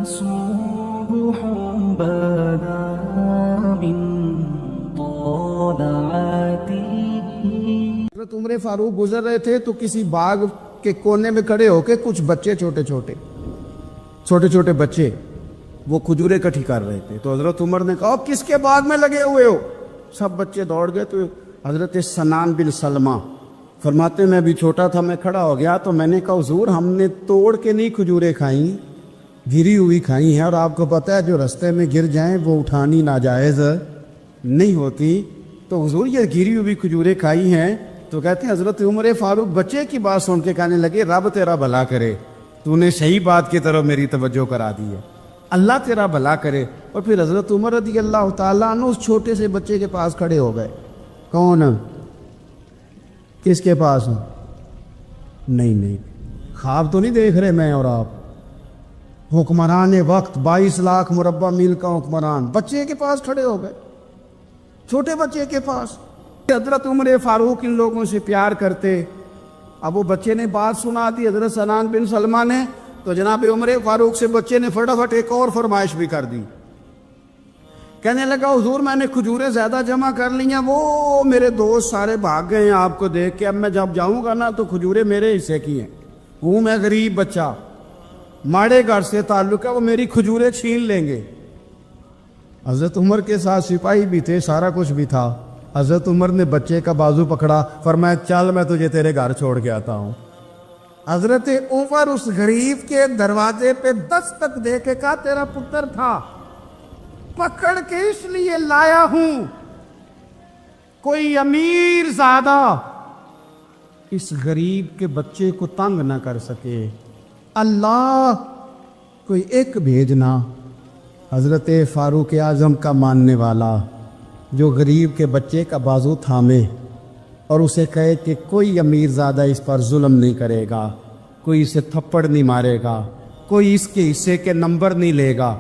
صبح بدا من طلعته. حضرت عمر فاروق گزر رہے تھے تو کسی باغ کے کونے میں کھڑے ہو کے کچھ بچے چھوٹے چھوٹے بچے وہ کھجوریں اکٹھی کر رہے تھے. تو حضرت عمر نے کہا کس کے باغ میں لگے ہوئے ہو؟ سب بچے دوڑ گئے. تو حضرت سنان بن سلمہ فرماتے میں بھی چھوٹا تھا، میں کھڑا ہو گیا تو میں نے کہا حضور ہم نے توڑ کے نہیں کھجوریں کھائیں، گری ہوئی کھائی ہیں، اور آپ کو پتہ ہے جو رستے میں گر جائیں وہ اٹھانی ناجائز نہیں ہوتی، تو حضور یہ گری ہوئی کھجوریں کھائی ہیں. تو کہتے ہیں حضرت عمر فاروق بچے کی بات سن کے کہنے لگے رب تیرا بھلا کرے، تو نے صحیح بات کی طرف میری توجہ کرا دی ہے، اللہ تیرا بھلا کرے. اور پھر حضرت عمر رضی اللہ تعالیٰ عنہ اس چھوٹے سے بچے کے پاس کھڑے ہو گئے. کون؟ کس کے پاس؟ نہیں خواب تو نہیں دیکھ رہے میں اور آپ. حکمران وقت 22 لاکھ مربع میل کا حکمران بچے کے پاس کھڑے ہو گئے، چھوٹے بچے کے پاس. حضرت عمر فاروق ان لوگوں سے پیار کرتے. اب وہ بچے نے بات سنا دی حضرت سنان بن سلمہ نے، تو جناب عمر فاروق سے بچے نے فٹافٹ ایک اور فرمائش بھی کر دی. کہنے لگا حضور میں نے کھجوریں زیادہ جمع کر لی ہیں، وہ میرے دوست سارے بھاگ گئے ہیں آپ کو دیکھ کے، اب میں جب جاؤں گا نا تو کھجوریں میرے حصے کی ہیں، ہوں میں غریب بچہ، ماڑے گھر سے تعلق ہے، وہ میری کھجوریں چھین لیں گے. حضرت عمر کے ساتھ سپاہی بھی تھے، سارا کچھ بھی تھا. حضرت عمر نے بچے کا بازو پکڑا، فرمایا چل میں تجھے تیرے گھر چھوڑ کے آتا ہوں. حضرت عمر اس غریب کے دروازے پہ دستک دے کے کہا تیرا پتر تھا، پکڑ کے اس لیے لایا ہوں کوئی امیر زادہ اس غریب کے بچے کو تنگ نہ کر سکے، اللہ کوئی ایک بھیجنا. حضرت فاروق اعظم کا ماننے والا جو غریب کے بچے کا بازو تھامے اور اسے کہے کہ کوئی امیر زادہ اس پر ظلم نہیں کرے گا، کوئی اسے تھپڑ نہیں مارے گا، کوئی اس کے حصے کے نمبر نہیں لے گا،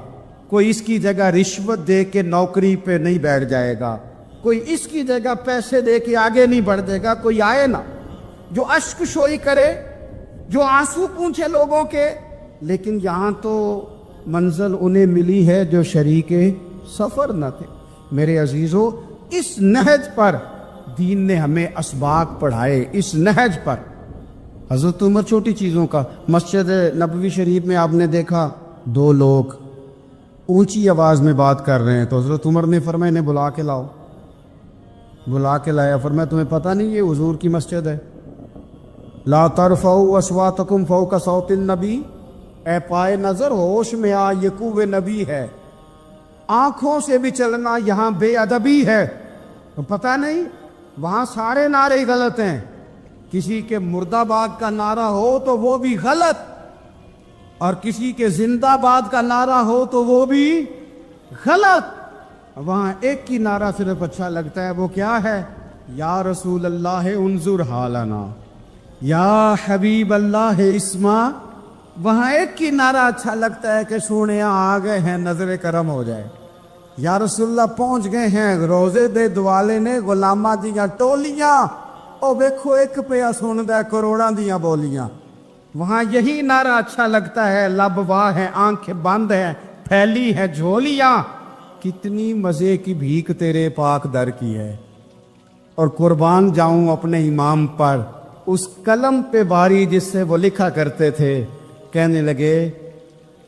کوئی اس کی جگہ رشوت دے کے نوکری پہ نہیں بیٹھ جائے گا، کوئی اس کی جگہ پیسے دے کے آگے نہیں بڑھ دے گا. کوئی آئے نا جو اشک شوئی کرے، جو آنسو پونچھے لوگوں کے. لیکن یہاں تو منزل انہیں ملی ہے جو شریک سفر نہ تھے. میرے عزیزو اس نہج پر دین نے ہمیں اسباق پڑھائے، اس نہج پر. حضرت عمر چھوٹی چیزوں کا، مسجد نبوی شریف میں آپ نے دیکھا دو لوگ اونچی آواز میں بات کر رہے ہیں، تو حضرت عمر نے فرمایا انہیں بلا کے لاؤ. بلا کے لایا، فرمایا تمہیں پتہ نہیں یہ حضور کی مسجد ہے؟ لا ترفعوا اصواتکم فوق صوت النبی، اے پائے نظر ہوش میں آ، یہ کوہ نبی ہے. آنکھوں سے بھی چلنا یہاں بے ادبی ہے. تو پتہ نہیں وہاں سارے نعرے غلط ہیں، کسی کے مرد آباد کا نعرہ ہو تو وہ بھی غلط، اور کسی کے زندہ باد کا نعرہ ہو تو وہ بھی غلط. وہاں ایک کی نعرہ صرف اچھا لگتا ہے، وہ کیا ہے؟ یا رسول اللہ انظر حالنا، یا حبیب اللہ اسما. وہاں ایک کی نعرہ اچھا لگتا ہے کہ سونے آ گئے ہیں نظر کرم ہو جائے، یا رسول اللہ پہنچ گئے ہیں روزے دے دوالے نے غلامہ دیاں ٹولیاں، او ویکھو ایک پیا سندا کروڑاں دیاں بولیاں. وہاں یہی نعرہ اچھا لگتا ہے، لب واہ ہے، آنکھیں بند ہیں، پھیلی ہے جھولیاں، کتنی مزے کی بھیک تیرے پاک در کی ہے. اور قربان جاؤں اپنے امام پر، اس قلم پہ باری جس سے وہ لکھا کرتے تھے. کہنے لگے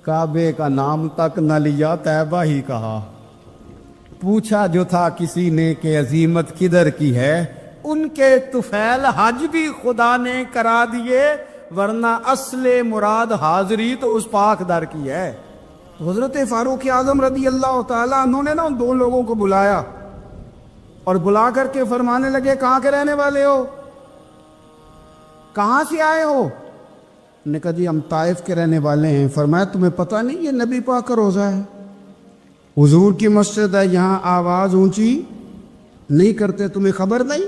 کعبے کا نام تک نہ لیا طیبہ ہی کہا، پوچھا جو تھا کسی نے کہ عظیمت کدھر کی ہے، ان کے طفیل حج بھی خدا نے کرا دیے، ورنہ اصل مراد حاضری تو اس پاک در کی ہے. تو حضرت فاروق اعظم رضی اللہ تعالیٰ انہوں نے نا ان دو لوگوں کو بلایا اور بلا کر کے فرمانے لگے کہاں کے رہنے والے ہو، کہاں سے آئے ہو؟ نے کہا جی ہم طائف کے رہنے والے ہیں. فرمایا تمہیں پتہ نہیں یہ نبی پاک کا روزہ ہے، حضور کی مسجد ہے، یہاں آواز اونچی نہیں کرتے، تمہیں خبر نہیں؟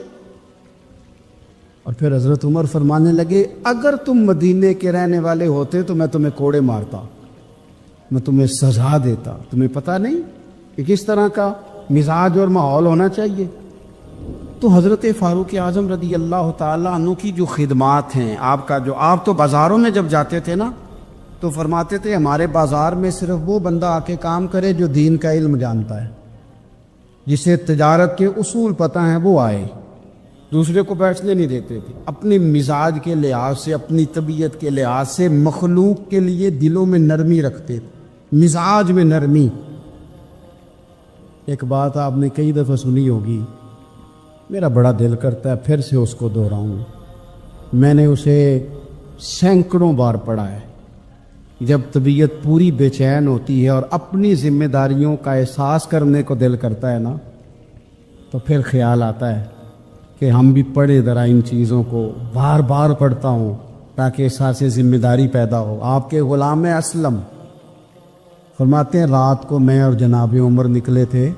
اور پھر حضرت عمر فرمانے لگے اگر تم مدینے کے رہنے والے ہوتے تو میں تمہیں کوڑے مارتا، میں تمہیں سزا دیتا. تمہیں پتہ نہیں کہ کس طرح کا مزاج اور ماحول ہونا چاہیے. تو حضرت فاروق اعظم رضی اللہ تعالیٰ عنہ کی جو خدمات ہیں، آپ تو بازاروں میں جب جاتے تھے نا تو فرماتے تھے ہمارے بازار میں صرف وہ بندہ آ کے کام کرے جو دین کا علم جانتا ہے، جسے تجارت کے اصول پتہ ہیں وہ آئے، دوسرے کو بیٹھنے نہیں دیتے تھے۔ اپنے مزاج کے لحاظ سے، اپنی طبیعت کے لحاظ سے مخلوق کے لیے دلوں میں نرمی رکھتے تھے، مزاج میں نرمی۔ ایک بات آپ نے کئی دفعہ سنی ہوگی، میرا بڑا دل کرتا ہے پھر سے اس کو دہراؤں، میں نے اسے سینکڑوں بار پڑھا ہے۔ جب طبیعت پوری بے چین ہوتی ہے اور اپنی ذمہ داریوں کا احساس کرنے کو دل کرتا ہے نا، تو پھر خیال آتا ہے کہ ہم بھی پڑھیں ذرا ان چیزوں کو، بار بار پڑھتا ہوں تاکہ احساس ذمہ داری پیدا ہو۔ آپ کے غلام اسلم فرماتے ہیں رات کو میں اور جناب عمر نکلے تھے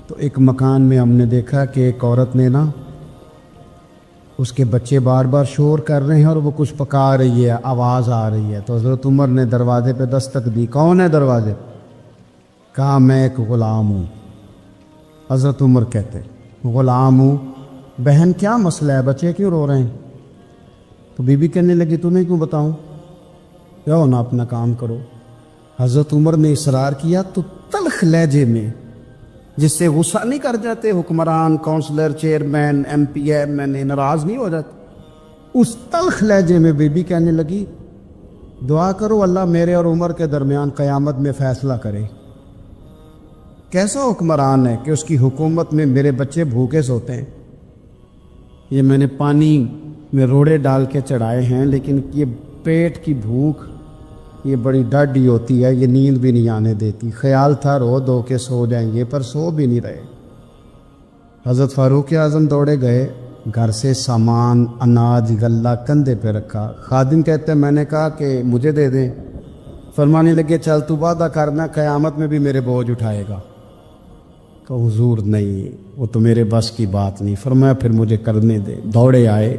تو ایک مکان میں ہم نے دیکھا کہ ایک عورت نے نا، اس کے بچے بار بار شور کر رہے ہیں اور وہ کچھ پکا رہی ہے، آواز آ رہی ہے۔ تو حضرت عمر نے دروازے پہ دستک دی، کون ہے دروازے؟ کہا میں ایک غلام ہوں۔ حضرت عمر کہتے غلام ہوں، بہن کیا مسئلہ ہے، بچے کیوں رو رہے ہیں؟ تو بی بی کہنے لگی تمہیں کیوں بتاؤں، جاؤ نا اپنا کام کرو۔ حضرت عمر نے اصرار کیا تو تلخ لہجے میں، جس سے غصہ نہیں کر جاتے حکمران، councillor, chairman, M P M N A, ناراض نہیں ہو جاتے، اس تلخ لہجے میں بی بی کہنے لگی دعا کرو اللہ میرے اور عمر کے درمیان قیامت میں فیصلہ کرے۔ کیسا حکمران ہے کہ اس کی حکومت میں میرے بچے بھوکے سوتے ہیں؟ یہ میں نے پانی میں روڑے ڈال کے چڑھائے ہیں، لیکن یہ پیٹ کی بھوک یہ بڑی ڈاڈھی ہوتی ہے، یہ نیند بھی نہیں آنے دیتی۔ خیال تھا رو دو کے سو جائیں گے، پر سو بھی نہیں رہے۔ حضرت فاروق اعظم دوڑے گئے، گھر سے سامان، اناج، غلہ کندھے پہ رکھا۔ خادم کہتے ہیں میں نے کہا کہ مجھے دے دیں، فرمانے لگے چل تو وعدہ کرنا قیامت میں بھی میرے بوجھ اٹھائے گا۔ کہ حضور نہیں، وہ تو میرے بس کی بات نہیں۔ فرمایا پھر مجھے کرنے دے۔ دوڑے آئے،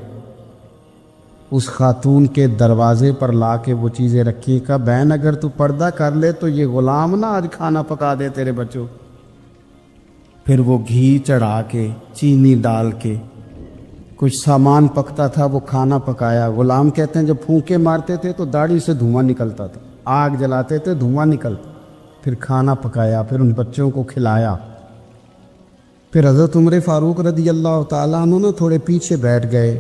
اس خاتون کے دروازے پر لا کے وہ چیزیں رکھی، کہا بہن اگر تو پردہ کر لے تو یہ غلام نہ آج کھانا پکا دے تیرے بچوں۔ پھر وہ گھی چڑھا کے، چینی ڈال کے، کچھ سامان پکتا تھا وہ کھانا پکایا۔ غلام کہتے ہیں جب پھونکے مارتے تھے تو داڑھی سے دھواں نکلتا تھا، آگ جلاتے تھے دھواں نکلتا، پھر کھانا پکایا، پھر ان بچوں کو کھلایا۔ پھر حضرت عمر فاروق رضی اللہ تعالیٰ عنہ نے تھوڑے پیچھے بیٹھ گئے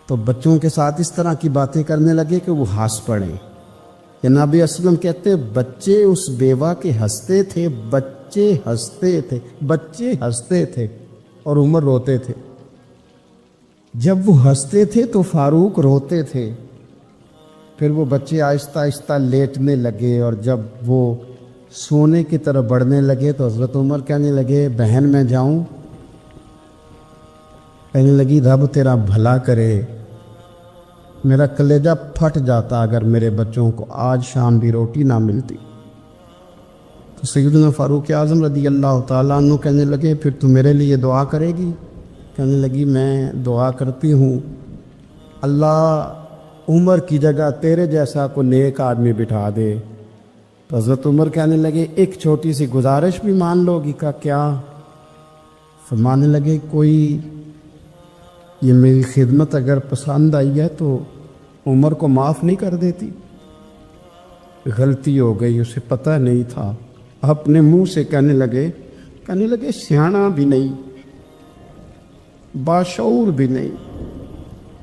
تو بچوں کے ساتھ اس طرح کی باتیں کرنے لگے کہ وہ ہنس پڑے۔ جناب اسلم کہتے بچے اس بیوہ کے ہنستے تھے، بچے ہنستے تھے اور عمر روتے تھے۔ جب وہ ہنستے تھے تو فاروق روتے تھے۔ پھر وہ بچے آہستہ آہستہ لیٹنے لگے، اور جب وہ سونے کی طرف بڑھنے لگے تو حضرت عمر کہنے لگے بہن میں جاؤں؟ کہنے لگی رب تیرا بھلا کرے، میرا کلیجہ پھٹ جاتا اگر میرے بچوں کو آج شام بھی روٹی نہ ملتی۔ تو سیدنا فاروق اعظم رضی اللہ تعالیٰ عنہ کہنے لگے پھر تو میرے لیے دعا کرے گی؟ کہنے لگی میں دعا کرتی ہوں، اللہ عمر کی جگہ تیرے جیسا کو نیک آدمی بٹھا دے۔ تو حضرت عمر کہنے لگے ایک چھوٹی سی گزارش بھی مان لو گی؟ کا کیا؟ فرمانے لگے کوئی یہ میری خدمت اگر پسند آئی ہے تو عمر کو معاف نہیں کر دیتی؟ غلطی ہو گئی، اسے پتہ نہیں تھا۔ اپنے منہ سے کہنے لگے سیاںا بھی نہیں، باشعور بھی نہیں،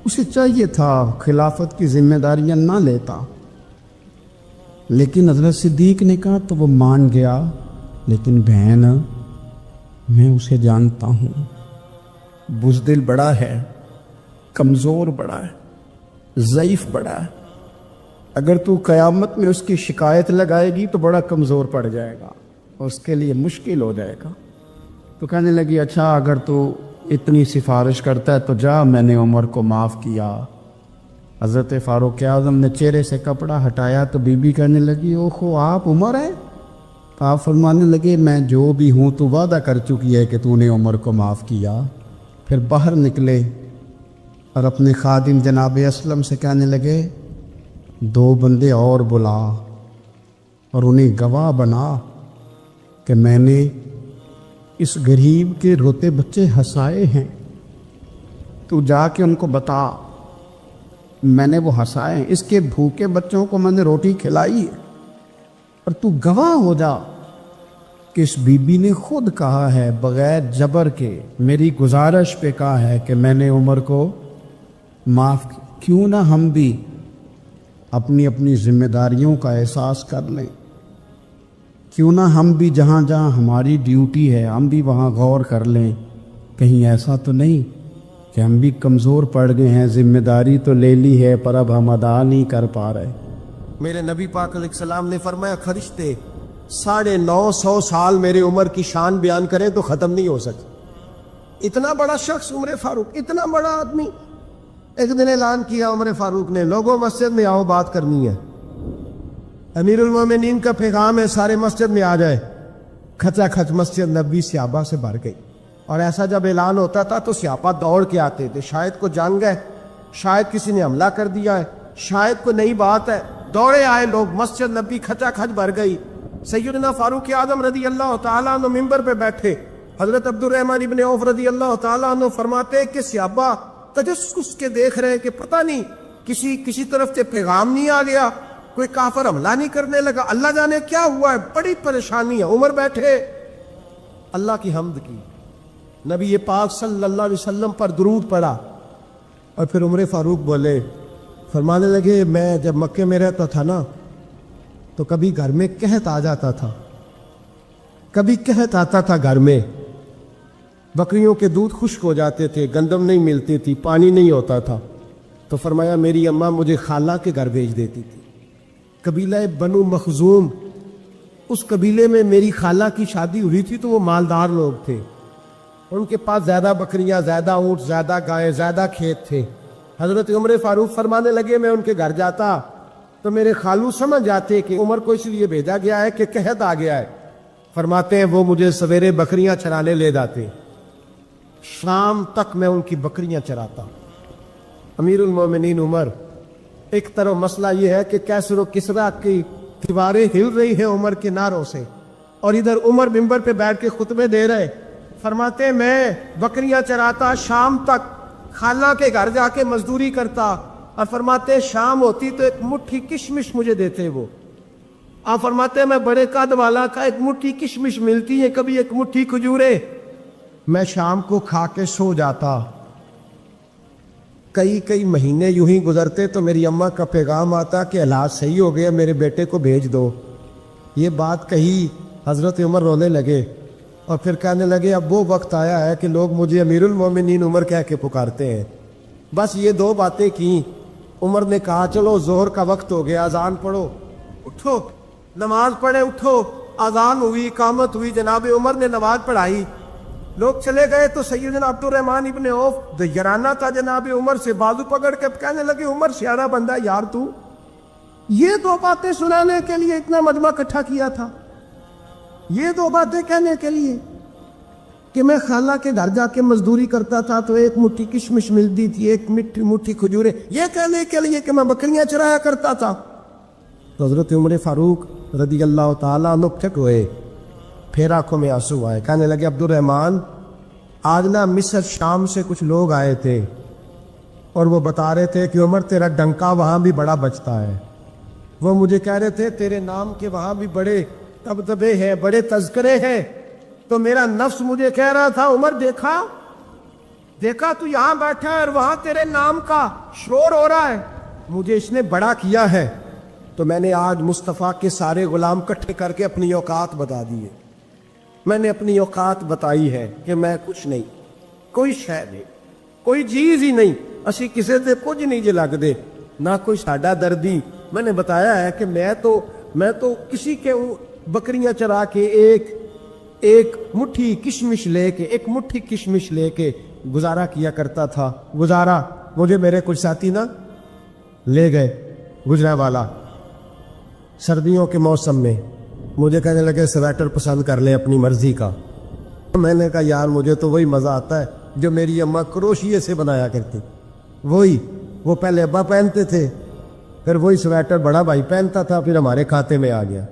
اسے چاہیے تھا خلافت کی ذمہ داریاں نہ لیتا۔ لیکن حضرت صدیق نے کہا تو وہ مان گیا، لیکن بہن میں اسے جانتا ہوں، بزدل بڑا ہے، کمزور بڑا ہے، ضعیف بڑا ہے، اگر تو قیامت میں اس کی شکایت لگائے گی تو بڑا کمزور پڑ جائے گا، اس کے لیے مشکل ہو جائے گا۔ تو کہنے لگی اچھا اگر تو اتنی سفارش کرتا ہے تو جا، میں نے عمر کو معاف کیا۔ حضرت فاروق اعظم نے چہرے سے کپڑا ہٹایا تو بی بی کہنے لگی اوہو آپ عمر ہیں؟ تو آپ فرمانے لگے میں جو بھی ہوں تو وعدہ کر چکی ہے کہ تو نے عمر کو معاف کیا۔ پھر باہر نکلے اور اپنے خادم جناب اسلم سے کہنے لگے 2 بندے اور بلا اور انہیں گواہ بنا کہ میں نے اس غریب کے روتے بچے ہنسائے ہیں، تو جا کے ان کو بتا میں نے وہ ہنسائے ہیں، اس کے بھوکے بچوں کو میں نے روٹی کھلائی ہے، اور تو گواہ ہو جا کہ اس بی بی نے خود کہا ہے بغیر جبر کے، میری گزارش پہ کہا ہے کہ میں نے عمر کو معاف کیا۔ کیوں نہ ہم بھی اپنی اپنی ذمہ داریوں کا احساس کر لیں، کیوں نہ ہم بھی جہاں جہاں ہماری ڈیوٹی ہے ہم بھی وہاں غور کر لیں، کہیں ایسا تو نہیں کہ ہم بھی کمزور پڑ گئے ہیں، ذمہ داری تو لے لی ہے پر اب ہم ادا نہیں کر پا رہے۔ میرے نبی پاک علیہ السلام نے فرمایا فرشتے 950 سال میرے عمر کی شان بیان کریں تو ختم نہیں ہو سکے۔ اتنا بڑا شخص عمر فاروق، اتنا بڑا آدمی، ایک دن اعلان کیا عمر فاروق نے، لوگوں مسجد میں آؤ بات کرنی ہے، امیر المومنین کا پیغام ہے، سارے مسجد میں آ جائے۔ کھچا کھچ مسجد نبی صحابہ سے بھر گئی، اور ایسا جب اعلان ہوتا تھا تو صحابہ دوڑ کے آتے تھے، شاید کو جنگ ہے، شاید کسی نے حملہ کر دیا ہے، شاید کوئی نئی بات ہے، دوڑے آئے لوگ، مسجد نبی کھچا کھچ بھر گئی۔ سیدنا فاروق اعظم رضی اللہ تعالیٰ عنہ ممبر پہ بیٹھے، حضرت عبد الرحمن ابن عوف رضی اللہ تعالیٰ عنہ فرماتے کہ صحابہ تجسس کے دیکھ رہے کہ پتہ نہیں کسی طرف سے پیغام نہیں آ گیا، کوئی کافر حملہ نہیں کرنے لگا، اللہ جانے کیا ہوا ہے، بڑی پریشانی ہے۔ عمر بیٹھے، اللہ کی حمد کی، نبی پاک صلی اللہ علیہ وسلم پر درود پڑا، اور پھر عمر فاروق بولے، فرمانے لگے میں جب مکے میں رہتا تھا نا تو کبھی گھر میں قحط آ جاتا تھا، کبھی قحط آتا تھا گھر میں، بکریوں کے دودھ خشک ہو جاتے تھے، گندم نہیں ملتی تھی، پانی نہیں ہوتا تھا، تو فرمایا میری اماں مجھے خالہ کے گھر بھیج دیتی تھی۔ قبیلہ بنو مخزوم، اس قبیلے میں میری خالہ کی شادی ہوئی تھی تو وہ مالدار لوگ تھے، ان کے پاس زیادہ بکریاں، زیادہ اونٹ، زیادہ گائے، زیادہ کھیت تھے۔ حضرت عمر فاروق فرمانے لگے میں ان کے گھر جاتا تو میرے خالو سمجھ جاتے کہ عمر کو اس لیے بھیجا گیا ہے کہ قحط آ گیا ہے، فرماتے ہیں وہ مجھے سویرے بکریاں چرانے لے جاتے، شام تک میں ان کی بکریاں چراتا۔ امیر المومنین عمر، ایک طرف مسئلہ یہ ہے کہ کیسر و کسرا کی دیواریں ہل رہی ہیں عمر کے نعروں سے، اور ادھر عمر ممبر پہ بیٹھ کے خطبے دے رہے، فرماتے میں بکریاں چراتا، شام تک خالہ کے گھر جا کے مزدوری کرتا، اور فرماتے شام ہوتی تو ایک مٹھی کشمش مجھے دیتے وہ، آپ فرماتے میں بڑے قد والا کا ایک مٹھی کشمش ملتی ہے، کبھی ایک مٹھی کھجورے، میں شام کو کھا کے سو جاتا۔ کئی مہینے یوں ہی گزرتے تو میری اماں کا پیغام آتا کہ حالات صحیح ہو گئے، میرے بیٹے کو بھیج دو۔ یہ بات کہی، حضرت عمر رونے لگے، اور پھر کہنے لگے اب وہ وقت آیا ہے کہ لوگ مجھے امیر المومنین عمر کہہ کے پکارتے ہیں۔ بس یہ دو باتیں کی، عمر نے کہا چلو ظہر کا وقت ہو گیا، اذان پڑھو، اٹھو نماز پڑھے، اٹھو، اذان ہوئی، اقامت ہوئی، جناب عمر نے نماز پڑھائی، لوگ چلے گئے تو سیدنا عبد الرحمن ابن عوف دیرانہ تھا جناب عمر سے، بازو پکڑ کے کہنے لگے عمر سیاح بندہ یار تو یہ دو باتیں سنانے کے لیے اتنا مجمع اکٹھا کیا تھا، یہ دو باتیں کہنے کے لیے کہ میں خالہ کے گھر جا کے مزدوری کرتا تھا تو ایک مٹھی کشمش ملتی تھی، ایک مٹھی کھجورے، یہ کہنے کے لیے کہ میں بکریاں چرایا کرتا تھا۔ تو حضرت عمر فاروق رضی اللہ تعالیٰ عنہ ٹھک ہوئے، پھر آنکھوں میں آنسو آئے، کہنے لگے عبد الرحمن آج نا مصر شام سے کچھ لوگ آئے تھے اور وہ بتا رہے تھے کہ عمر تیرا ڈنکا وہاں بھی بڑا بجتا ہے، وہ مجھے کہہ رہے تھے تیرے نام کے وہاں بھی بڑے دبدبے ہیں، بڑے تذکرے ہیں، تو میرا نفس مجھے کہہ رہا تھا عمر دیکھا تو یہاں بیٹھا ہے اور وہاں تیرے نام کا شور ہو رہا ہے، مجھے اس نے بڑا کیا ہے، تو میں نے آج مصطفیٰ کے سارے غلام کٹھے کر کے اپنی اوقات بتا دیے، میں نے اپنی اوقات بتائی ہے کہ میں کچھ نہیں، کوئی شے نہیں، کوئی چیز ہی نہیں، اسی کسی سے کچھ نہیں جے لگ دے، نہ کوئی ساڈا دردی، میں نے بتایا ہے کہ میں تو کسی کے بکریاں چرا کے ایک مٹھی کشمش لے کے گزارا کیا کرتا تھا، گزارا مجھے میرے کچھ ساتھی نا لے گئے گجرا والا سردیوں کے موسم میں، مجھے کہنے لگے سویٹر پسند کر لے اپنی مرضی کا، میں نے کہا یار مجھے تو وہی مزہ آتا ہے جو میری اماں کروشیے سے بنایا کرتی، وہ پہلے ابا پہنتے تھے، پھر وہی سویٹر بڑا بھائی پہنتا تھا، پھر ہمارے کھاتے میں آ گیا،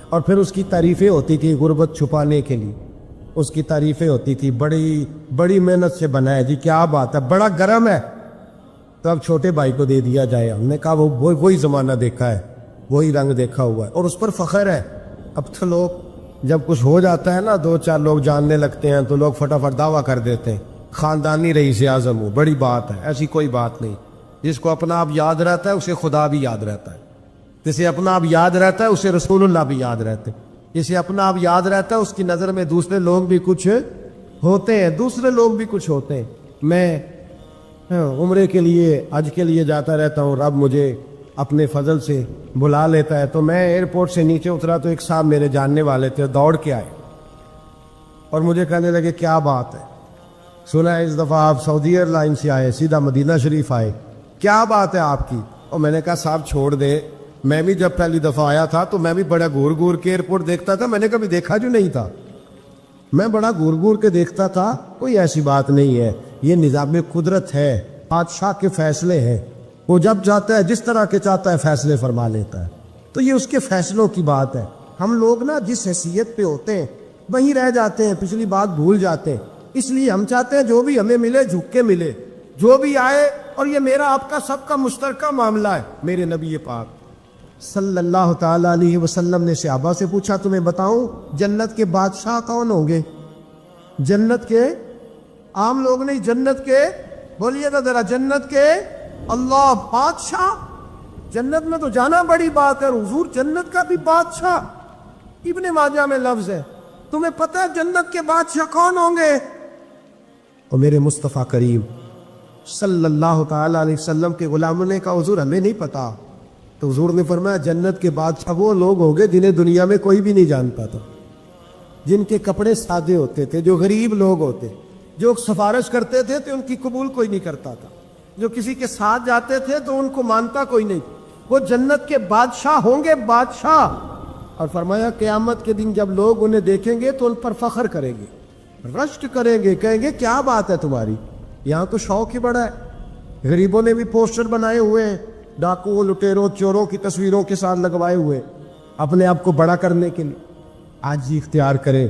اور پھر اس کی تعریفیں ہوتی تھی غربت چھپانے کے لیے، اس کی تعریفیں ہوتی تھی بڑی محنت سے بنا ہے جی، کیا بات ہے، بڑا گرم ہے، تو اب چھوٹے بھائی کو دے دیا جائے. ہم نے کہا وہی زمانہ دیکھا ہے, وہی رنگ دیکھا ہوا ہے, اور اس پر فخر ہے. اب تو لوگ جب کچھ ہو جاتا ہے نا, 2-4 لوگ جاننے لگتے ہیں تو لوگ فٹافٹ دعویٰ کر دیتے ہیں خاندانی رئیس اعظم ہو, بڑی بات ہے. ایسی کوئی بات نہیں. جس کو اپنا آپ یاد رہتا ہے اسے خدا بھی یاد رہتا ہے. جسے اپنا آپ یاد رہتا ہے اسے رسول اللہ بھی یاد رہتے ہیں. جسے اپنا آپ یاد رہتا ہے اس کی نظر میں دوسرے لوگ بھی کچھ ہوتے ہیں, دوسرے لوگ بھی کچھ ہوتے ہیں. میں عمرے کے لیے, حج کے لیے جاتا رہتا ہوں, رب مجھے اپنے فضل سے بلا لیتا ہے. تو میں ایئرپورٹ سے نیچے اترا تو ایک صاحب میرے جاننے والے تھے, دوڑ کے آئے اور مجھے کہنے لگے کیا بات ہے, سنا ہے اس دفعہ آپ سعودی ایئر لائن سے آئے, سیدھا مدینہ شریف آئے, کیا بات ہے آپ کی؟ اور میں نے کہا صاحب چھوڑ دے, میں بھی جب پہلی دفعہ آیا تھا تو میں بھی بڑا گور گور کے ایئرپورٹ دیکھتا تھا, میں نے کبھی دیکھا جو نہیں تھا, میں بڑا گور گور کے دیکھتا تھا. کوئی ایسی بات نہیں ہے, یہ نظام قدرت ہے, بادشاہ کے فیصلے ہیں, وہ جب چاہتا ہے جس طرح کے چاہتا ہے فیصلے فرما لیتا ہے. تو یہ اس کے فیصلوں کی بات ہے. ہم لوگ نا جس حیثیت پہ ہوتے ہیں وہیں رہ جاتے ہیں, پچھلی بات بھول جاتے ہیں. اس لیے ہم چاہتے ہیں جو بھی ہمیں ملے جھک کے ملے, جو بھی آئے, اور یہ میرا آپ کا سب کا مشترکہ معاملہ ہے. میرے نبی پاک صلی اللہ تعالی علیہ وسلم نے صحابہ سے پوچھا تمہیں بتاؤں جنت کے بادشاہ کون ہوں گے؟ جنت کے عام لوگ نہیں, جنت کے, بولیے گا ذرا, جنت کے اللہ بادشاہ. جنت میں تو جانا بڑی بات ہے, حضور جنت کا بھی بادشاہ. ابن ماجہ میں لفظ ہے, تمہیں پتہ ہے جنت کے بادشاہ کون ہوں گے؟ اور میرے مصطفیٰ کریم صلی اللہ تعالی علیہ وسلم کے غلاموں نے کہا حضور ہمیں نہیں پتا. تو حضور نے فرمایا جنت کے بادشاہ وہ لوگ ہوں گے جنہیں دنیا میں کوئی بھی نہیں جانتا تھا, جن کے کپڑے سادے ہوتے تھے, جو غریب لوگ ہوتے, جو سفارش کرتے تھے تو ان کی قبول کوئی نہیں کرتا تھا, جو کسی کے ساتھ جاتے تھے تو ان کو مانتا کوئی نہیں. وہ جنت کے بادشاہ ہوں گے, بادشاہ. اور فرمایا قیامت کے دن جب لوگ انہیں دیکھیں گے تو ان پر فخر کریں گے, رشک کریں گے, کہیں گے کیا بات ہے تمہاری, یہاں تو شوق ہی بڑا ہے. غریبوں نے بھی پوسٹر بنائے ہوئے ہیں, ڈاکو, لٹیروں, چوروں کی تصویروں کے ساتھ لگوائے ہوئے, اپنے آپ کو بڑا کرنے کے لیے. آج ہی اختیار کرے,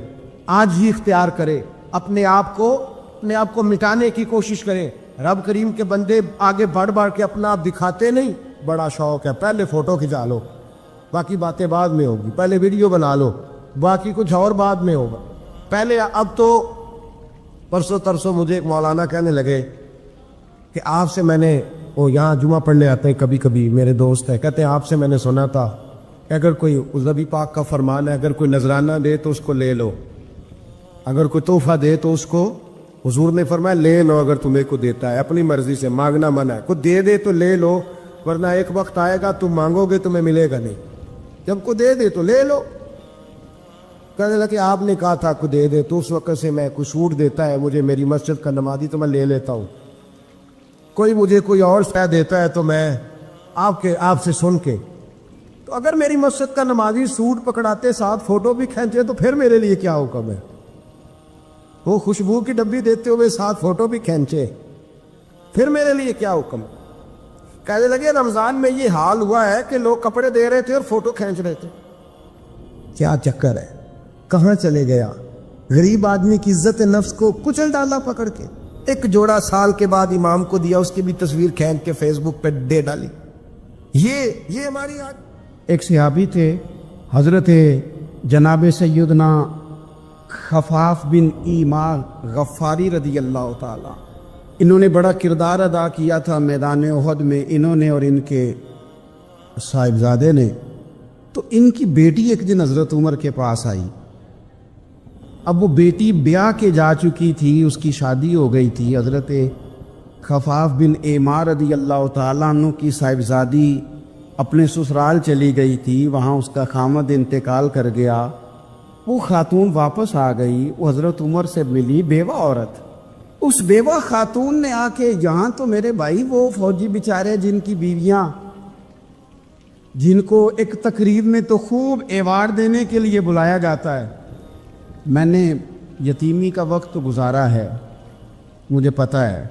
آج ہی اختیار کرے, اپنے آپ کو مٹانے کی کوشش کرے. رب کریم کے بندے آگے بڑھ کے اپنا آپ دکھاتے نہیں. بڑا شوق ہے, پہلے فوٹو کھنچا لو, باقی باتیں بعد میں ہوگی. پہلے ویڈیو بنا لو, باقی کچھ اور بعد میں ہوگا. پہلے اب تو پرسوں ترسوں مجھے ایک مولانا کہنے لگے کہ آپ سے میں نے, وہ یہاں جمعہ پڑھنے آتے ہیں کبھی کبھی, میرے دوست ہیں, کہتے ہیں آپ سے میں نے سنا تھا کہ اگر کوئی نبی پاک کا فرمان ہے, اگر کوئی نذرانہ دے تو اس کو لے لو, اگر کوئی تحفہ دے تو اس کو, حضور نے فرمایا لے لو, اگر تمہیں کو دیتا ہے اپنی مرضی سے, مانگنا منع ہے, کوئی دے دے تو لے لو, ورنہ ایک وقت آئے گا تم مانگو گے تمہیں ملے گا نہیں. جب کو دے دے تو لے لو. کہنے لگا کہ آپ نے کہا تھا کو دے دے, تو اس وقت سے میں کوئی سوٹ دیتا ہے مجھے میری مسجد کا نمازی تو میں لے لیتا ہوں, کوئی مجھے کوئی اور شے دیتا ہے تو میں آپ سے سن کے. تو اگر میری مسجد کا نمازی سوٹ پکڑاتے ساتھ فوٹو بھی کھینچے تو پھر میرے لیے کیا حکم ہے؟ وہ خوشبو کی ڈبی دیتے ہوئے ساتھ فوٹو بھی کھینچے, پھر میرے لیے کیا حکم ہے؟ کہنے لگے رمضان میں یہ حال ہوا ہے کہ لوگ کپڑے دے رہے تھے اور فوٹو کھینچ رہے تھے. کیا چکر ہے, کہاں چلے گیا؟ غریب آدمی کی عزت نفس کو کچل ڈالا پکڑ کے. ایک جوڑا سال کے بعد امام کو دیا, اس کی بھی تصویر کھینچ کے فیس بک پہ دے ڈالی. یہ ہماری آج. ایک صحابی تھے حضرت جناب سیدنا خفاف بن ایمار غفاری رضی اللہ تعالی. انہوں نے بڑا کردار ادا کیا تھا میدان احد میں, انہوں نے اور ان کے صاحبزادے نے. تو ان کی بیٹی ایک دن حضرت عمر کے پاس آئی. اب وہ بیٹی بیاہ کے جا چکی تھی, اس کی شادی ہو گئی تھی. حضرت خفاف بن ایمار رضی اللہ تعالیٰ عنہ کی صاحبزادی اپنے سسرال چلی گئی تھی, وہاں اس کا خامد انتقال کر گیا. وہ خاتون واپس آ گئی, وہ حضرت عمر سے ملی, بیوہ عورت. اس بیوہ خاتون نے آ کے, یہاں تو میرے بھائی وہ فوجی بیچارے جن کی بیویاں, جن کو ایک تقریب میں تو خوب ایوارڈ دینے کے لیے بلایا جاتا ہے, میں نے یتیمی کا وقت گزارا ہے, مجھے پتہ ہے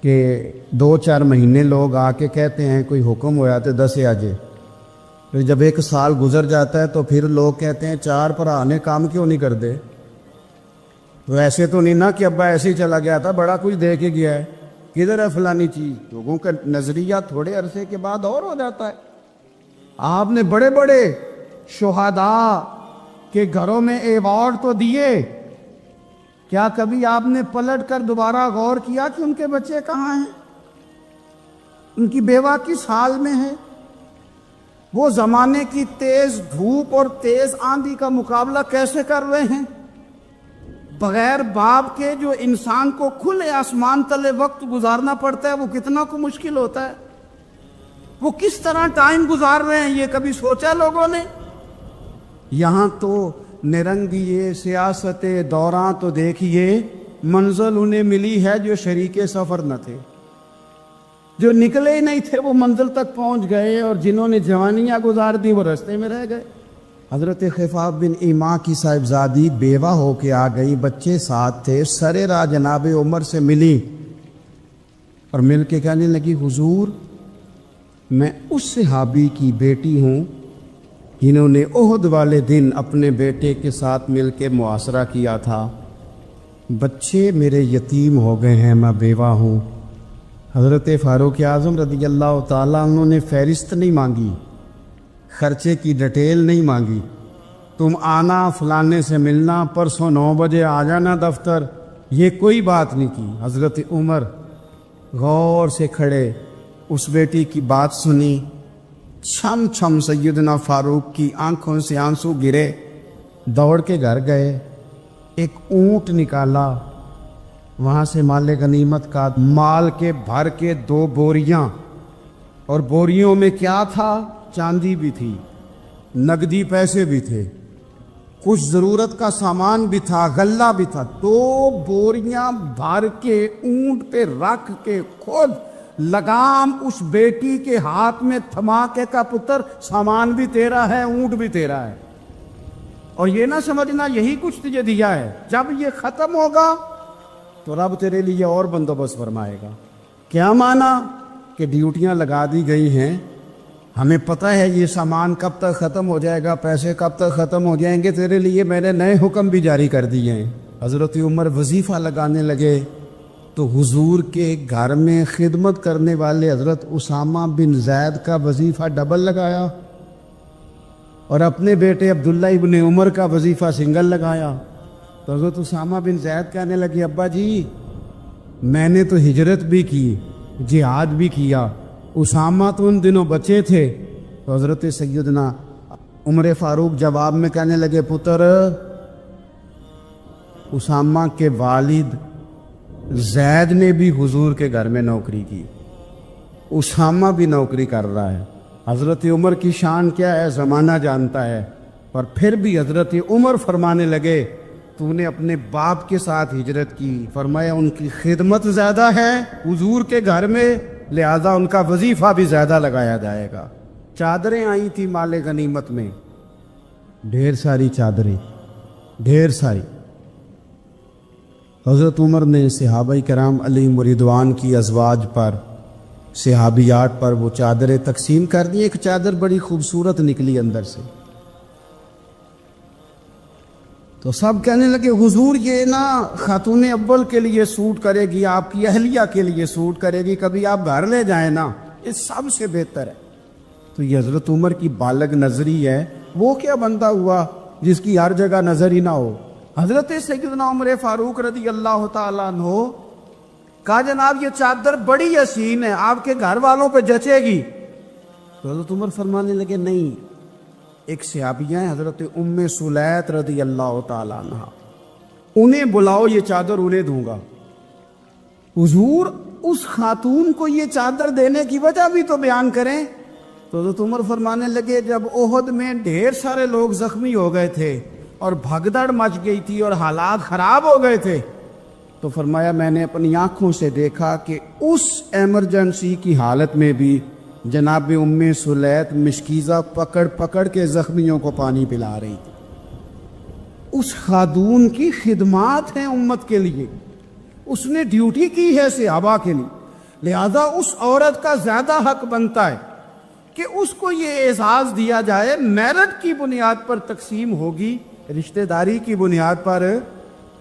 کہ 2-4 مہینے لوگ آ کے کہتے ہیں کوئی حکم ہو جاتے 10 آجے, پھر جب 1 سال گزر جاتا ہے تو پھر لوگ کہتے ہیں 4 بھرا نے کام کیوں نہیں کر دے. تو ایسے تو نہیں نا کہ ابا ایسے ہی چلا گیا تھا, بڑا کچھ دے کے گیا ہے. کدھر ہے فلانی چیز. لوگوں کا نظریہ تھوڑے عرصے کے بعد اور ہو جاتا ہے. آپ نے بڑے بڑے شہداء کے گھروں میں ایوارڈ تو دیے, کیا کبھی آپ نے پلٹ کر دوبارہ غور کیا کہ ان کے بچے کہاں ہیں, ان کی بیوہ کس حال میں ہے؟ وہ زمانے کی تیز دھوپ اور تیز آندھی کا مقابلہ کیسے کر رہے ہیں؟ بغیر باپ کے جو انسان کو کھلے آسمان تلے وقت گزارنا پڑتا ہے وہ کتنا کو مشکل ہوتا ہے. وہ کس طرح ٹائم گزار رہے ہیں, یہ کبھی سوچا لوگوں نے؟ یہاں تو نرنگیے سیاست دوران تو دیکھیے منزل انہیں ملی ہے جو شریک سفر نہ تھے, جو نکلے ہی نہیں تھے وہ منزل تک پہنچ گئے, اور جنہوں نے جوانیاں گزار دی وہ رستے میں رہ گئے. حضرت خفاف بن ایما کی صاحبزادی بیوہ ہو کے آ گئی, بچے ساتھ تھے, سرے راہ جناب عمر سے ملی اور مل کے کہنے لگی حضور میں اس صحابی کی بیٹی ہوں جنہوں نے احد والے دن اپنے بیٹے کے ساتھ مل کے معاشرہ کیا تھا, بچے میرے یتیم ہو گئے ہیں, میں بیوہ ہوں. حضرت فاروق اعظم رضی اللہ تعالیٰ عنہ نے فہرست نہیں مانگی, خرچے کی ڈیٹیل نہیں مانگی, تم آنا فلانے سے ملنا, پرسوں 9 بجے آ جانا دفتر, یہ کوئی بات نہیں کی. حضرت عمر غور سے کھڑے, اس بیٹی کی بات سنی, چھم چھم سیدنا فاروق کی آنکھوں سے آنسو گرے, دوڑ کے گھر گئے, ایک اونٹ نکالا, وہاں سے مال غنیمت کا مال کے بھر کے 2 بوریاں, اور بوریوں میں کیا تھا؟ چاندی بھی تھی, نقدی پیسے بھی تھے, کچھ ضرورت کا سامان بھی تھا, غلہ بھی تھا. 2 بوریاں بھر کے اونٹ پہ رکھ کے خود لگام اس بیٹی کے ہاتھ میں تھما کے کا پتر سامان بھی تیرا ہے, اونٹ بھی تیرا ہے, اور یہ نہ سمجھنا یہی کچھ تجھے دیا ہے, جب یہ ختم ہوگا تو رب تیرے لیے اور بندوبست فرمائے گا. کیا مانا کہ ڈیوٹیاں لگا دی گئی ہیں, ہمیں پتہ ہے یہ سامان کب تک ختم ہو جائے گا, پیسے کب تک ختم ہو جائیں گے, تیرے لیے میں نے نئے حکم بھی جاری کر دیے ہیں. حضرت عمر وظیفہ لگانے لگے تو حضور کے گھر میں خدمت کرنے والے حضرت اسامہ بن زید کا وظیفہ ڈبل لگایا, اور اپنے بیٹے عبداللہ ابن عمر کا وظیفہ سنگل لگایا. تو حضرت اسامہ بن زید کہنے لگے ابا جی میں نے تو ہجرت بھی کی, جہاد بھی کیا, اسامہ تو ان دنوں بچے تھے. تو حضرت سیدنا عمر فاروق جواب میں کہنے لگے پتر, اسامہ کے والد زید نے بھی حضور کے گھر میں نوکری کی, اسامہ بھی نوکری کر رہا ہے. حضرت عمر کی شان کیا ہے زمانہ جانتا ہے, پر پھر بھی حضرت عمر فرمانے لگے تو نے اپنے باپ کے ساتھ ہجرت کی, فرمایا ان کی خدمت زیادہ ہے حضور کے گھر میں, لہذا ان کا وظیفہ بھی زیادہ لگایا جائے گا. چادریں آئی تھی مال غنیمت میں, ڈھیر ساری چادریں, ڈھیر ساری. حضرت عمر نے صحابہ کرام علیہم رضوان کی ازواج پر, صحابیات پر وہ چادریں تقسیم کر دی. ایک چادر بڑی خوبصورت نکلی اندر سے, تو سب کہنے لگے حضور یہ نا خاتون اول کے لیے سوٹ کرے گی, آپ کی اہلیہ کے لیے سوٹ کرے گی, کبھی آپ گھر لے جائیں نا, یہ سب سے بہتر ہے. تو یہ حضرت عمر کی بالغ نظری ہے, وہ کیا بندہ ہوا جس کی ہر جگہ نظر ہی نہ ہو. حضرت سیدنا عمر فاروق رضی اللہ تعالیٰ عنہ کہا جناب یہ چادر بڑی حسین ہے, آپ کے گھر والوں پہ جچے گی. تو حضرت عمر فرمانے لگے نہیں, ایک صحابیہ ہیں حضرت ام سلیت رضی اللہ تعالیٰ عنہ, انہیں بلاؤ, یہ چادر انہیں دوں گا. حضور اس خاتون کو یہ چادر دینے کی وجہ بھی تو بیان کریں. تو حضرت عمر فرمانے لگے جب احد میں ڈھیر سارے لوگ زخمی ہو گئے تھے اور بھگدڑ مچ گئی تھی اور حالات خراب ہو گئے تھے, تو فرمایا میں نے اپنی آنکھوں سے دیکھا کہ اس ایمرجنسی کی حالت میں بھی جناب ام سلیت مشکیزہ پکڑ پکڑ کے زخمیوں کو پانی پلا رہی تھی. اس خاتون کی خدمات ہیں امت کے لیے, اس نے ڈیوٹی کی ہے صحابہ کے لیے, لہذا اس عورت کا زیادہ حق بنتا ہے کہ اس کو یہ اعزاز دیا جائے. میرٹ کی بنیاد پر تقسیم ہوگی, رشتہ داری کی بنیاد پر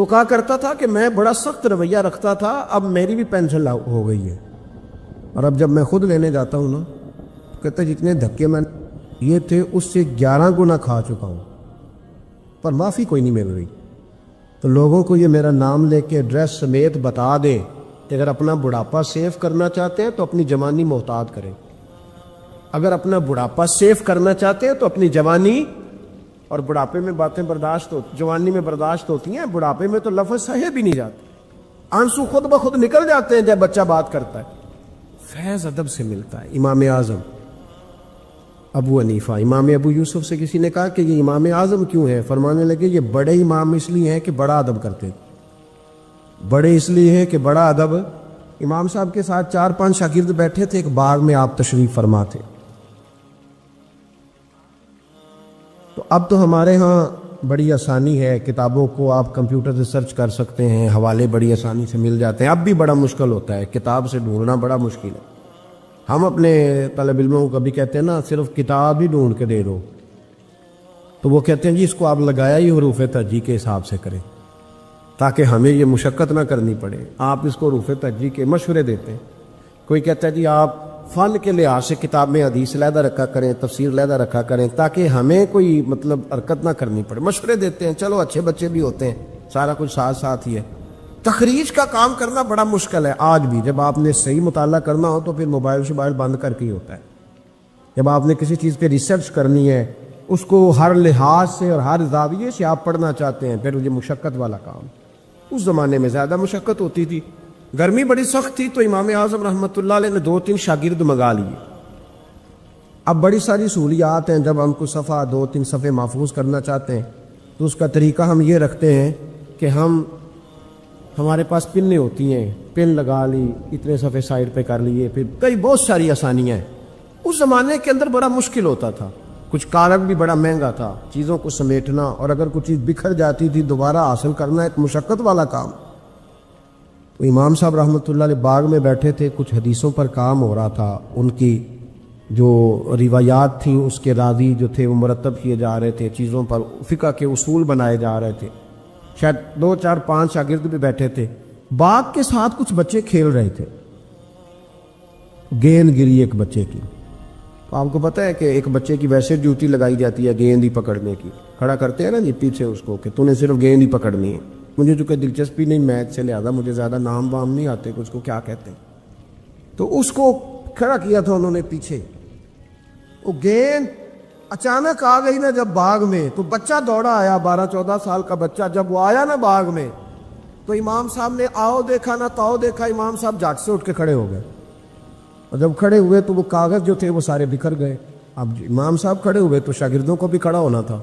تو کہا کرتا تھا کہ میں بڑا سخت رویہ رکھتا تھا، اب میری بھی پینشن ہو گئی ہے، اور اب جب میں خود لینے جاتا ہوں نا تو کہتا ہے جتنے دھکے میں یہ تھے اس سے 11 گنا کھا چکا ہوں، پر معافی کوئی نہیں مل رہی۔ تو لوگوں کو یہ میرا نام لے کے ایڈریس سمیت بتا دیں کہ اگر اپنا بڑھاپا سیو کرنا چاہتے ہیں تو اپنی جوانی محتاط کریں، اگر اپنا بڑھاپا سیو کرنا چاہتے ہیں تو اپنی جوانی، اور بڑھاپے میں باتیں برداشت ہوتی، جوانی میں برداشت ہوتی ہیں، بڑھاپے میں تو لفظ سہے بھی نہیں جاتے، آنسو خود بخود نکل جاتے ہیں جب بچہ بات کرتا ہے۔ فیض ادب سے ملتا ہے۔ امام اعظم ابو حنیفہ، امام ابو یوسف سے کسی نے کہا کہ یہ امام اعظم کیوں ہے؟ فرمانے لگے یہ بڑے امام اس لیے ہیں کہ بڑا ادب کرتے تھے، بڑے اس لیے ہیں کہ بڑا ادب۔ امام صاحب کے ساتھ 4-5 شاگرد بیٹھے تھے، ایک باغ میں آپ تشریف فرما تھے۔ تو اب تو ہمارے ہاں بڑی آسانی ہے، کتابوں کو آپ کمپیوٹر سے سرچ کر سکتے ہیں، حوالے بڑی آسانی سے مل جاتے ہیں۔ اب بھی بڑا مشکل ہوتا ہے، کتاب سے ڈھونڈنا بڑا مشکل ہے۔ ہم اپنے طالب علموں کو کبھی کہتے ہیں نا صرف کتاب ہی ڈھونڈ کے دے دو، تو وہ کہتے ہیں جی اس کو آپ لگایا ہی حروف ترجیح کے حساب سے کریں تاکہ ہمیں یہ مشقت نہ کرنی پڑے۔ آپ اس کو حروف ترجیح کے مشورے دیتے ہیں۔ کوئی کہتا ہے جی آپ فن کے لحاظ سے کتاب میں حدیث علیحدہ رکھا کریں، تفسیر علیحدہ رکھا کریں تاکہ ہمیں کوئی حرکت نہ کرنی پڑے، مشورے دیتے ہیں۔ چلو اچھے بچے بھی ہوتے ہیں، سارا کچھ ساتھ ساتھ ہی ہے۔ تخریج کا کام کرنا بڑا مشکل ہے آج بھی۔ جب آپ نے صحیح مطالعہ کرنا ہو تو پھر موبائل شبائل بند کر کے ہی ہوتا ہے۔ جب آپ نے کسی چیز پہ ریسرچ کرنی ہے، اس کو ہر لحاظ سے اور ہر زاویے سے آپ پڑھنا چاہتے ہیں، پھر یہ مشقت والا کام۔ اس زمانے میں زیادہ مشقت ہوتی تھی، گرمی بڑی سخت تھی، تو امام اعظم رحمۃ اللہ علیہ نے 2-3 شاگرد منگا لیے۔ اب بڑی ساری سہولیات ہیں، جب ہم کو صفحہ 2-3 صفحے محفوظ کرنا چاہتے ہیں تو اس کا طریقہ ہم یہ رکھتے ہیں کہ ہمارے پاس پنیں ہوتی ہیں، پن لگا لی، اتنے صفحے سائڈ پہ کر لیے، پھر کئی بہت ساری آسانیاں ہیں۔ اس زمانے کے اندر بڑا مشکل ہوتا تھا، کچھ کاغذ بھی بڑا مہنگا تھا، چیزوں کو سمیٹنا، اور اگر کچھ چیز بکھر جاتی تھی دوبارہ حاصل کرنا ایک مشقت والا کام۔ تو امام صاحب رحمۃ اللہ علیہ باغ میں بیٹھے تھے، کچھ حدیثوں پر کام ہو رہا تھا، ان کی جو روایات تھیں اس کے راوی جو تھے وہ مرتب کیے جا رہے تھے، چیزوں پر فقہ کے اصول بنائے جا رہے تھے۔ شاید 2-4-5 شاگرد بھی بیٹھے تھے، باغ کے ساتھ کچھ بچے کھیل رہے تھے، گیند گری ایک بچے کی۔ تو آپ کو پتہ ہے کہ ایک بچے کی ویسے ڈیوٹی لگائی جاتی ہے گیند ہی پکڑنے کی، کھڑا کرتے ہیں نا جی پیچھے اس کو کہ تو نے صرف گیند ہی پکڑنی ہے۔ مجھے چونکہ دلچسپی نہیں میچ سے، لہٰذا مجھے زیادہ نام وام نہیں آتے کہ اس کو کیا کہتے ہیں، تو اس کو کھڑا کیا تھا انہوں نے پیچھے۔ وہ گیند اچانک آ گئی نا جب باغ میں، تو بچہ دوڑا آیا، 12-14 سال کا بچہ، جب وہ آیا نا باغ میں تو امام صاحب نے آؤ دیکھا نہ تاؤ دیکھا، امام صاحب جھٹ سے اٹھ کے کھڑے ہو گئے، اور جب کھڑے ہوئے تو وہ کاغذ جو تھے وہ سارے بکھر گئے۔ اب امام صاحب کھڑے ہوئے تو شاگردوں کو بھی کھڑا ہونا تھا،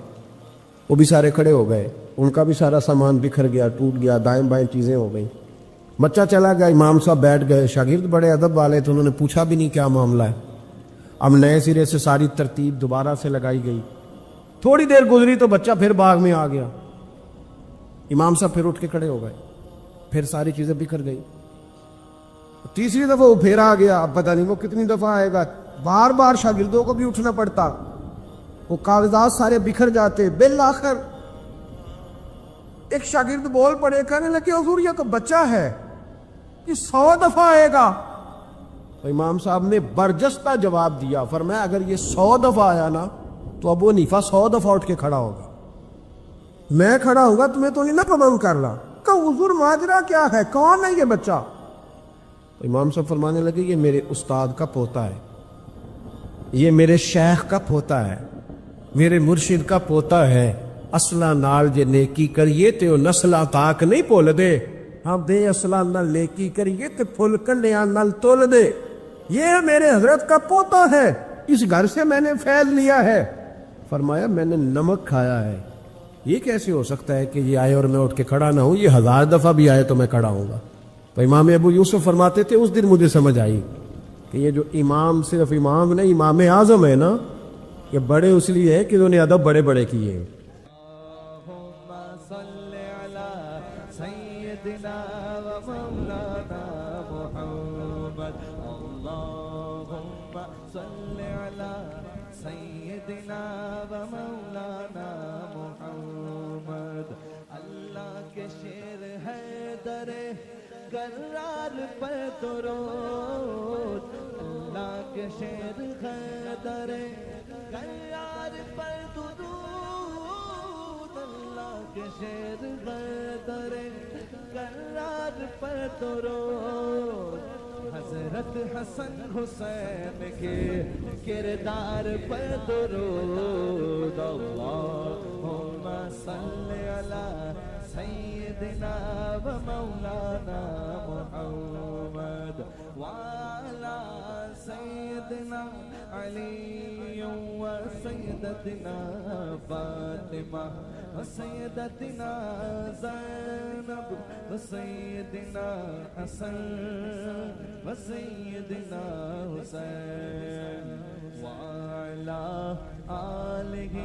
وہ بھی سارے کھڑے ہو گئے، ان کا بھی سارا سامان بکھر گیا، ٹوٹ گیا، دائیں بائیں چیزیں ہو گئیں۔ بچہ چلا گیا، امام صاحب بیٹھ گئے، شاگرد بڑے ادب والے تھے، انہوں نے پوچھا بھی نہیں کیا معاملہ ہے۔ اب نئے سرے سے ساری ترتیب دوبارہ سے لگائی گئی، تھوڑی دیر گزری تو بچہ پھر باغ میں آ گیا، امام صاحب پھر اٹھ کے کھڑے ہو گئے، پھر ساری چیزیں بکھر گئی۔ تیسری دفعہ وہ پھر آ گیا، اب پتہ نہیں وہ کتنی دفعہ آئے گا، بار بار شاگردوں کو بھی اٹھنا پڑتا، وہ کاغذات سارے بکھر جاتے۔ بالآخر ایک شاگرد بول پڑے، کہنے لگے حضور یہ تو بچہ ہے، یہ 100 دفعہ آئے گا۔ تو امام صاحب نے برجستہ جواب دیا، فرمایا اگر یہ 100 دفعہ آیا نا تو ابو حنیفہ 100 دفعہ اٹھ کے کھڑا ہوگا، میں کھڑا ہوں گا تمہیں تو نہیں نہ پابند کر رہا۔ کہ حضور ماجرا کیا ہے، کون ہے یہ بچہ؟ تو امام صاحب فرمانے لگے یہ میرے استاد کا پوتا ہے، یہ میرے شیخ کا پوتا ہے، میرے مرشد کا پوتا ہے، اصلا نال جے نیکی کریے تے او نسلاں تاک نہیں بھول دے، ہم دے اصلا نال نیکی کریے تے پھل کنڈیاں نال تول دے، یہ میرے حضرت کا پوتا ہے، اس گھر سے میں نے فیض لیا ہے۔ فرمایا میں نے نمک کھایا ہے، یہ کیسے ہو سکتا ہے کہ یہ آئے اور میں اٹھ کے کھڑا نہ ہوں، یہ 1000 دفعہ بھی آئے تو میں کھڑا ہوں گا۔ تو امام ابو یوسف فرماتے تھے اس دن مجھے سمجھ آئی کہ یہ جو امام صرف امام نہیں، امام اعظم ہے نا، یہ بڑے اس لیے ہے کہ انہوں نے ادب بڑے بڑے کیے ہیں۔ اللہ کے شیر کرار پر درود اللہ کے شیر حیدر کرار پر درود اللہ کے شیر حیدر کرار پر درود حضرت حسن حسین کے کردار پر درود اللہم صلی علی سیدنا و مولانا محمد وعلی سیدنا علی و سیدتنا فاطمہ و سیدتنا زینب و سیدنا حسن و سیدنا حسین وعلی آلہ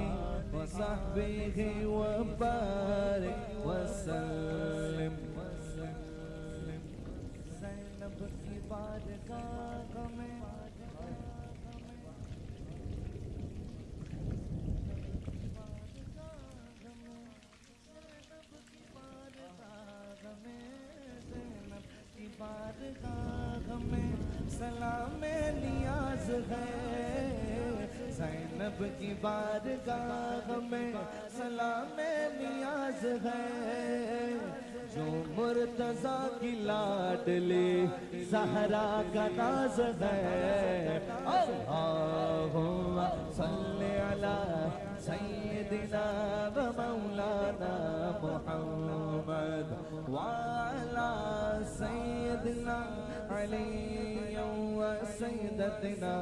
و صحبہ و بارک وسلم زینب کی بارگاہ میں بارگاہ میں سلام نیاز ہے زینب کی بارگاہ میں سلام نیاز ہے جو مرتضیٰ کی لاڈلی زہرا کا ناز ہے اللہم صلی علی سیدنا و مولانا محمد وعلی سیدنا علی و سیدتنا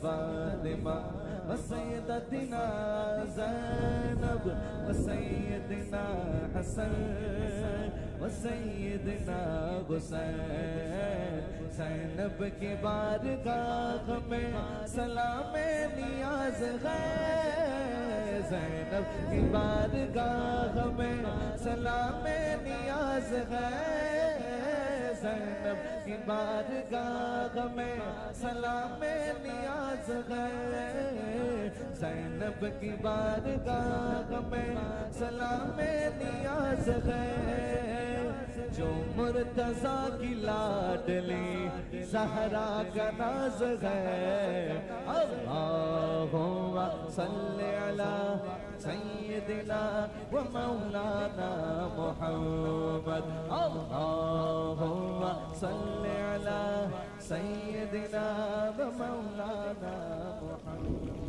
فاطمہ و سیدتنا زینب و سیدنا حسن و سیدنا حسین زینب کی بارگاہ میں سلام نیاز ہے زینب کی بارگاہ میں سلام نیاز ہے زینب کی بارگاہ میں سلام نیاز ہے زینب کی بارگاہ میں سلام نیاز ہے جو مرتضیٰ کی لاڈلی زہرا کا ناز ہے اللہم صلی علی سیدنا و مولانا محمد اللہم صلی علی سیدنا و مولانا محمد